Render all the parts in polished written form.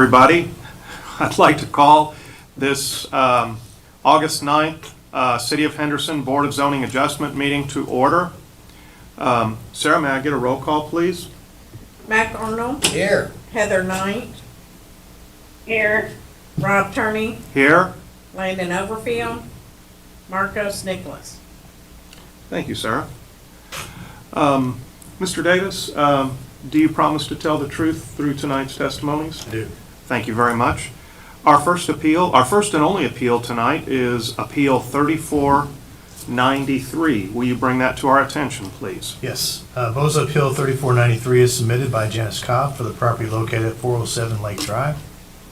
Everybody, I'd like to call this August 9th City of Henderson Board of Zoning Adjustment meeting to order. Sarah, may I get a roll call, please? Mac Arnold. Here. Heather Knight. Here. Rob Turney. Here. Landon Overfield. Marcos Nicholas. Thank you, Sarah. Mr. Davis, do you promise to tell the truth through tonight's testimonies? I do. Thank you very much. Our first and only appeal tonight is Appeal 3493. Will you bring that to our attention, please? Yes. Boza Appeal 3493 is submitted by Janice Cobb for the property located at 407 Lake Drive.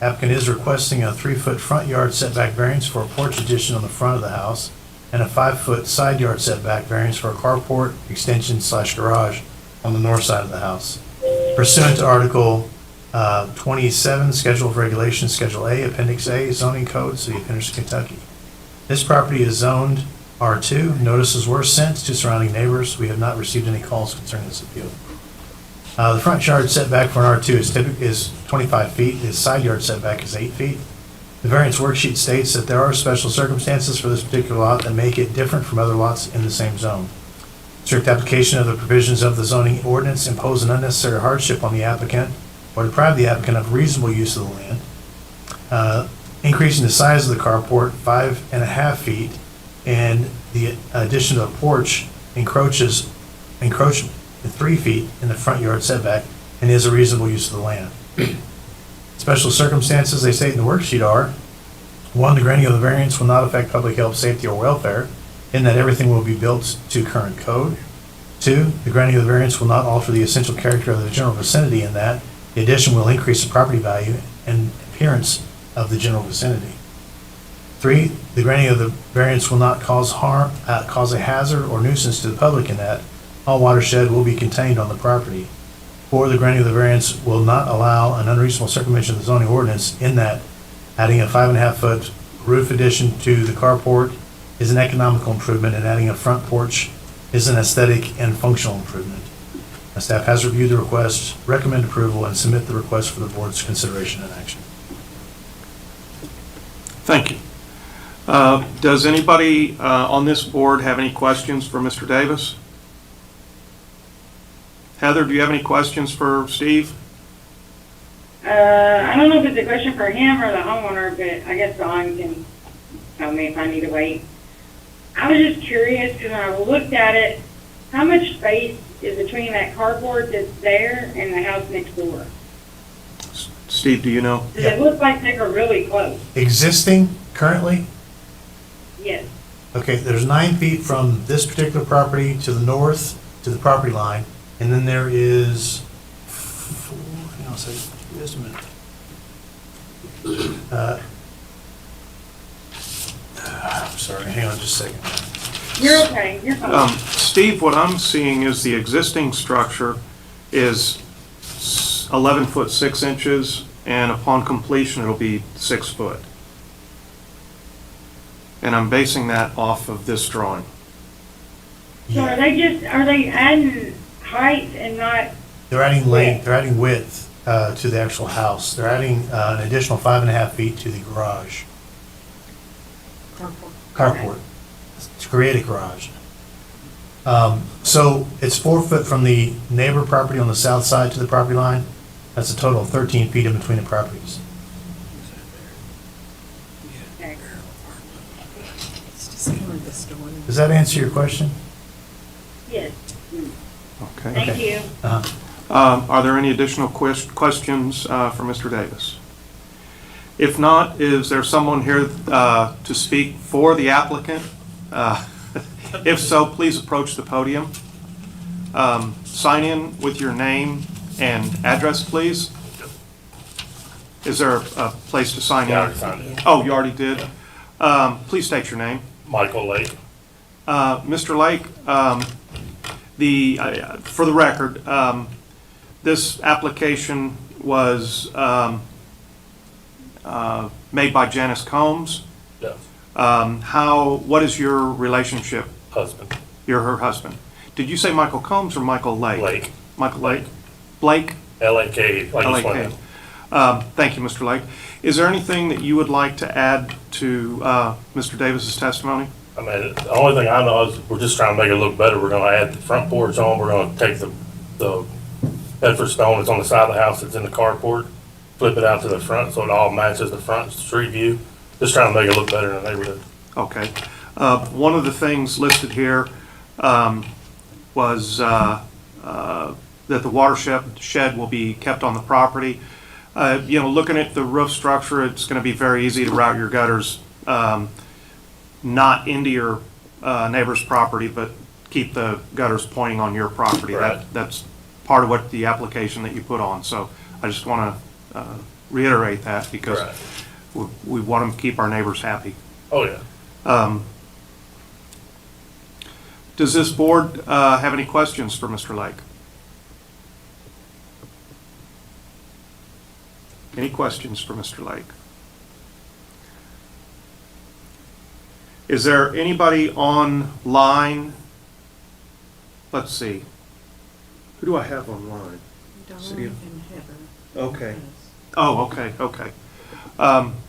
Applicant is requesting a 3-foot front yard setback variance for a porch addition on the front of the house and a 5-foot side yard setback variance for a carport extension/garage on the north side of the house. Pursuant to Article 27, Schedule of Regulations, Schedule A, Appendix A, Zoning Code, City of Henderson, Kentucky. This property is zoned R2. Notices were sent to surrounding neighbors. We have not received any calls concerning this appeal. The front yard setback for an R2 is 25 feet. His side yard setback is 8 feet. The variance worksheet states that there are special circumstances for this particular lot that make it different from other lots in the same zone. Strict application of the provisions of the zoning ordinance impose an unnecessary hardship on the applicant or deprive the applicant of reasonable use of the land. Increasing the size of the carport 5.5 feet and the addition of a porch encroaches 3 feet in the front yard setback and is a reasonable use of the land. Special circumstances they state in the worksheet are: 1, the granting of the variance will not affect public health, safety, or welfare, in that everything will be built to current code. 2, the granting of the variance will not alter the essential character of the general vicinity, in that the addition will increase the property value and appearance of the general vicinity. 3, the granting of the variance will not cause a hazard or nuisance to the public, in that all watershed will be contained on the property. 4, the granting of the variance will not allow an unreasonable circumvention of the zoning ordinance, in that adding a 5.5-foot roof addition to the carport is an economical improvement, and adding a front porch is an aesthetic and functional improvement. Staff has reviewed the request, recommend approval, and submit the request for the board's consideration and action. Thank you. Does anybody on this board have any questions for Mr. Davis? Heather, do you have any questions for Steve? I don't know if it's a question for him or the homeowner, but I guess Dawn can tell me if I need to wait. I was just curious, because when I looked at it, how much space is between that carport that's there and the house next door? Steve, do you know? Does it look like they are really close? Existing, currently? Yes. Okay, there's 9 feet from this particular property to the north to the property line, and then there is 4, hang on a second, just a minute. I'm sorry, hang on just a second. You're okay, you're fine. Steve, what I'm seeing is the existing structure is 11 foot 6 inches, and upon completion it'll be 6 foot. And I'm basing that off of this drawing. So are they adding height and not? They're adding length, they're adding width to the actual house. They're adding an additional 5.5 feet to the garage. Carport, to create a garage. So it's 4 foot from the neighbor property on the south side to the property line. That's a total of 13 feet in between the properties. Okay. Does that answer your question? Yes. Okay. Thank you. Are there any additional questions for Mr. Davis? If not, is there someone here to speak for the applicant? If so, please approach the podium. Sign in with your name and address, please. Is there a place to sign in? Yeah, I already signed it. Oh, you already did? Please state your name. Michael Lake. Mr. Lake, for the record, this application was made by Janice Combs. Yes. What is your relationship? Husband. You're her husband. Did you say Michael Combs or Michael Lake? Lake. Michael Lake? Blake? L-A-K. Like L-A-K. Thank you, Mr. Lake. Is there anything that you would like to add to Mr. Davis's testimony? I mean, the only thing I know is we're just trying to make it look better. We're gonna add the front porch on, we're gonna take the Bedford stone that's on the side of the house that's in the carport, flip it out to the front so it all matches the front street view. Just trying to make it look better in the neighborhood. Okay. One of the things listed here was that the watershed will be kept on the property. Looking at the roof structure, it's going to be very easy to route your gutters not into your neighbor's property, but keep the gutters pointing on your property. Right. That's part of what the application that you put on. So I just want to reiterate that because Right. we want to keep our neighbors happy. Oh, yeah. Does this board have any questions for Mr. Lake? Any questions for Mr. Lake? Is there anybody online? Let's see. Who do I have online? Donnie and Heather. Okay. Oh, okay.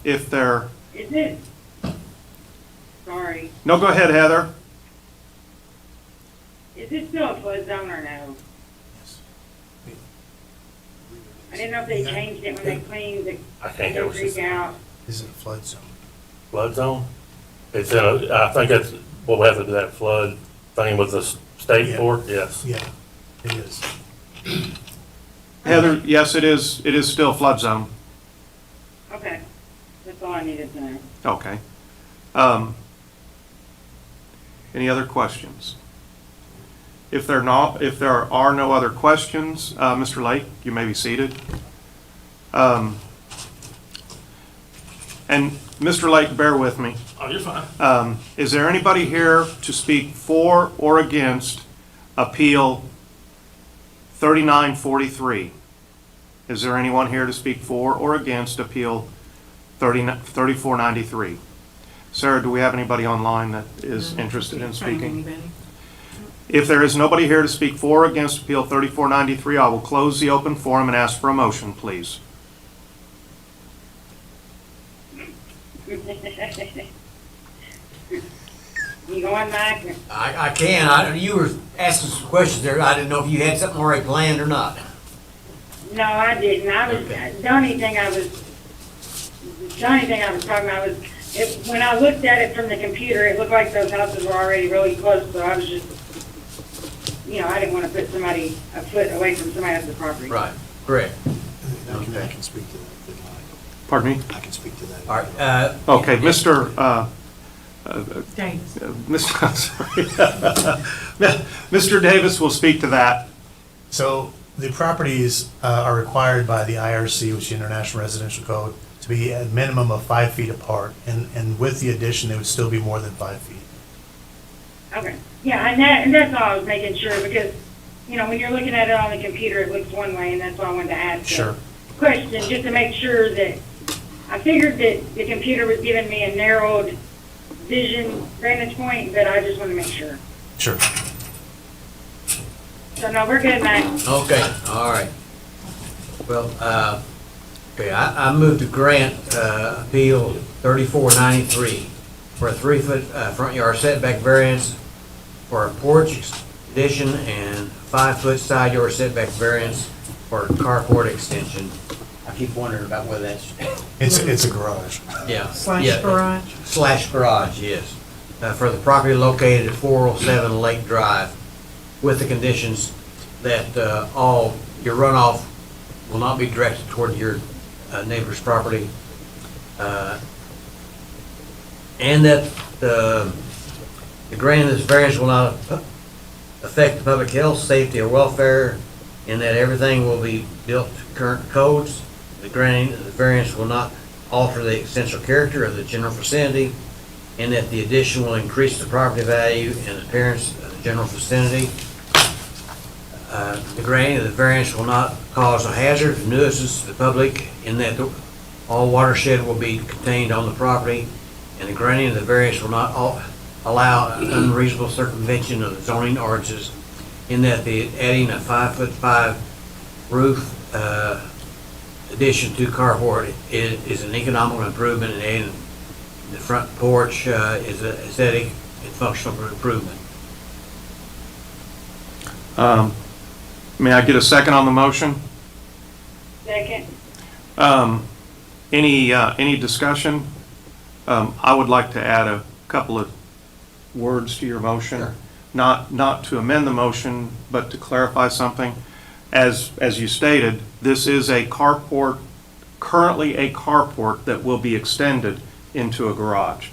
If there, Is it? Sorry. no, go ahead, Heather. Is it still a flood zone or no? I didn't know if they changed it when they cleaned the I can't hear what she's creek saying. out. Is it a flood zone? Flood zone? It's in I think that's what we have to do, that flood thing with the state Yeah. for, yes. Yeah, it is. Heather, yes, it is still flood zone. Okay. That's all I needed to know. Okay. Any other questions? If there are no other questions, Mr. Lake, you may be seated. And Mr. Lake, bear with me. Oh, you're fine. Is there anybody here to speak for or against Appeal 3943? Is there anyone here to speak for or against Appeal 3493? Sarah, do we have anybody online that is interested in Find speaking? anybody. If there is nobody here to speak for or against Appeal 3493, I will close the open forum and ask for a motion, please. You going, Mike? I can. You were asking some questions there. I didn't know if you had something already planned or not. No, I didn't. The only thing I was talking about was, when I looked at it from the computer, it looked like those houses were already really close, so I was just, I didn't want to put somebody a foot away from somebody else's property. Right. Correct. I can speak to that if you'd like. Pardon me? I can speak to that. All right. Okay, Mr. Davis. Mr. Davis will speak to that. So the properties are required by the IRC, which is the International Residential Code, to be at a minimum of 5 feet apart. And with the addition, it would still be more than 5 feet. Okay. Yeah, and that's all I was making sure, because, when you're looking at it on the computer, it looks one way, and that's why I wanted to ask Sure. the question, just to make sure that, I figured that the computer was giving me a narrowed vision vantage point, but I just want to make sure. Sure. So, no, we're good, Mike. Okay. All right. Well, okay. I moved to grant Appeal 3493 for a 3-foot front yard setback variance for a porch addition and 5-foot side yard setback variance for a carport extension. I keep wondering about whether that's It's a garage. yeah Slash garage. Slash garage, yes. For the property located at 407 Lake Drive, with the conditions that all your runoff will not be directed toward your neighbor's property, and that the granting of this variance will not affect the public health, safety, or welfare, and that everything will be built to current codes. The granting of the variance will not alter the essential character of the general vicinity, and that the addition will increase the property value and appearance of the general vicinity. The granting of the variance will not cause a hazard or nuisance to the public, in that all watershed will be contained on the property, and the granting of the variance will not allow unreasonable circumvention of the zoning ordinances, in that the adding a 5'5" roof addition to carport is an economical improvement, and the front porch is an aesthetic and functional improvement. May I get a second on the motion? Second. Any discussion? I would like to add a couple of words to your motion. Sure. Not to amend the motion, but to clarify something. As you stated, this is a carport, currently a carport that will be extended into a garage.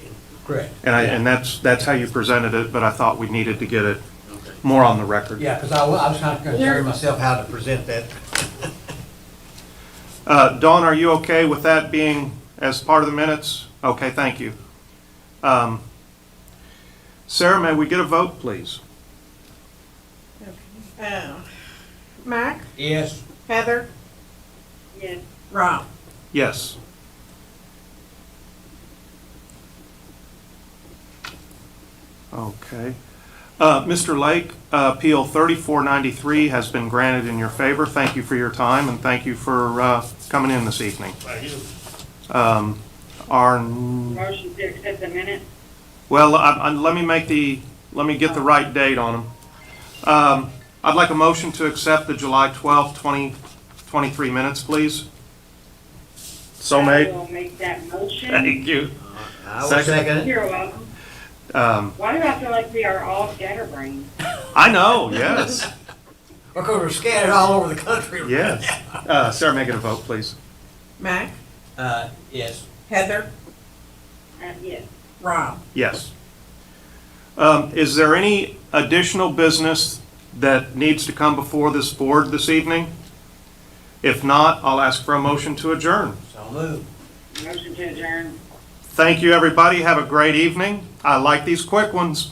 Correct. And that's how you presented it, but I thought we needed to get it more on the record. Yeah, because I was kind of considering myself how to present that. Dawn, are you okay with that being as part of the minutes? Okay, thank you. Sarah, may we get a vote, please? Mac, Yes. Heather, Yes. Rob. Yes. Okay. Mr. Lake, Appeal 3493 has been granted in your favor. Thank you for your time, and thank you for coming in this evening. Thank you. Motion to accept the minutes. Well, let me get the right date on them. I'd like a motion to accept the July 12th, 2023 minutes, please. So I made. will make that motion. Thank you. I will Second. second it. You're welcome. Why do I feel like we are all scatterbrained? I know, yes. Because we're scattered all over the country. Yes. Sarah, may I get a vote, please? Mac, Yes. Heather, Yes. Rob. Yes. Is there any additional business that needs to come before this board this evening? If not, I'll ask for a motion to adjourn. So move. Motion to adjourn. Thank you, everybody. Have a great evening. I like these quick ones.